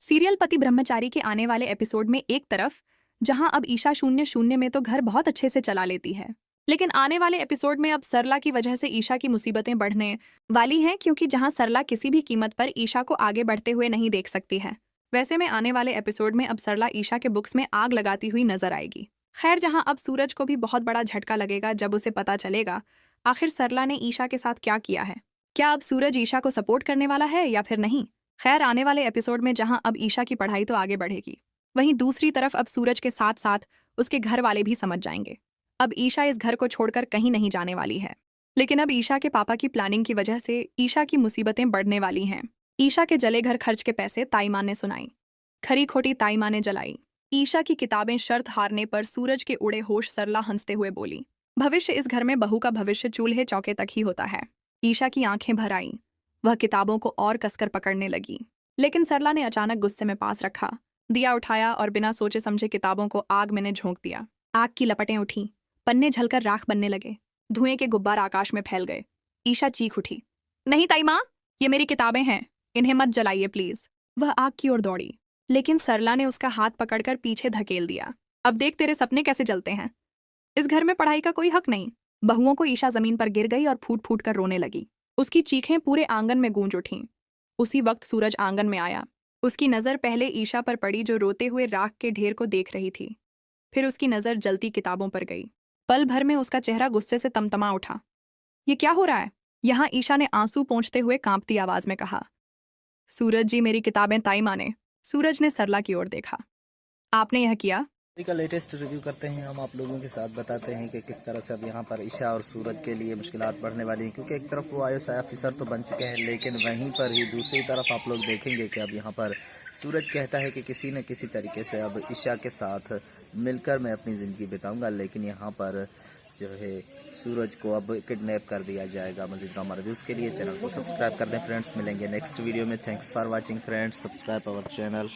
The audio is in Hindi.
सीरियल पति ब्रह्मचारी के आने वाले एपिसोड में एक तरफ जहां अब ईशा 0-0 में तो घर बहुत अच्छे से चला लेती है, लेकिन आने वाले एपिसोड में अब सरला की वजह से ईशा की मुसीबतें बढ़ने वाली हैं, क्योंकि जहां सरला किसी भी कीमत पर ईशा को आगे बढ़ते हुए नहीं देख सकती है, वैसे में आने वाले एपिसोड में अब सरला ईशा के बुक्स में आग लगाती हुई नजर आएगी। खैर, जहां अब सूरज को भी बहुत बड़ा झटका लगेगा जब उसे पता चलेगा आखिर सरला ने ईशा के साथ क्या किया है। क्या अब सूरज ईशा को सपोर्ट करने वाला है या फिर नहीं? खैर, आने वाले एपिसोड में जहां अब ईशा की पढ़ाई तो आगे बढ़ेगी, वहीं दूसरी तरफ अब सूरज के साथ साथ उसके घर वाले भी समझ जाएंगे अब ईशा इस घर को छोड़कर कहीं नहीं जाने वाली है। लेकिन अब ईशा के पापा की प्लानिंग की वजह से ईशा की मुसीबतें बढ़ने वाली हैं। ईशा के जले घर खर्च के पैसे ताई माँ ने सुनाई, खरी खोटी ताई माँ ने जलाई। ईशा की किताबें शर्त हारने पर सूरज के उड़े होश सरला हंसते हुए बोली, भविष्य इस घर में बहू का भविष्य चूल्हे चौके तक ही होता है। ईशा की आंखें भर आईं, वह किताबों को और कसकर पकड़ने लगी, लेकिन सरला ने अचानक गुस्से में पास रखा दिया उठाया और बिना सोचे समझे किताबों को आग में झोंक दिया। आग की लपटें उठी, पन्ने झलकर राख बनने लगे, धुएं के गुब्बार आकाश में फैल गए। ईशा चीख उठी, नहीं ताई माँ, ये मेरी किताबें हैं, इन्हें मत जलाइए प्लीज। वह आग की ओर दौड़ी, लेकिन सरला ने उसका हाथ पकड़कर पीछे धकेल दिया। अब देख तेरे सपने कैसे जलते हैं, इस घर में पढ़ाई का कोई हक नहीं। बहुओं को ईशा जमीन पर गिर गई और फूट फूट कर रोने लगी। उसकी चीखें पूरे आंगन में गूंज उठीं। उसी वक्त सूरज आंगन में आया। उसकी नजर पहले ईशा पर पड़ी जो रोते हुए राख के ढेर को देख रही थी, फिर उसकी नजर जलती किताबों पर गई। पल भर में उसका चेहरा गुस्से से तमतमा उठा। ये क्या हो रहा है? यहाँ ईशा ने आंसू पोंछते हुए कांपती आवाज में कहा, सूरज जी, मेरी किताबें ताई माने। सूरज ने सरला की ओर देखा, आपने यह किया? का लेटेस्ट रिव्यू करते हैं हम आप लोगों के साथ, बताते हैं कि किस तरह से अब यहाँ पर ईशा और सूरज के लिए मुश्किलात बढ़ने वाली हैं, क्योंकि एक तरफ वो IAS ऑफिसर तो बन चुके हैं, लेकिन वहीं पर ही दूसरी तरफ आप लोग देखेंगे कि अब यहाँ पर सूरज कहता है कि किसी न किसी तरीके से अब ईशा के साथ मिलकर मैं अपनी ज़िंदगी बिताऊंगा, लेकिन यहाँ पर जो है सूरज को अब किडनैप कर दिया जाएगा। मज़ीद ड्रामा रिव्यूज़ के लिए चैनल को सब्सक्राइब कर दें फ्रेंड्स। मिलेंगे नेक्स्ट वीडियो में। Thanks for watching friends, subscribe our channel.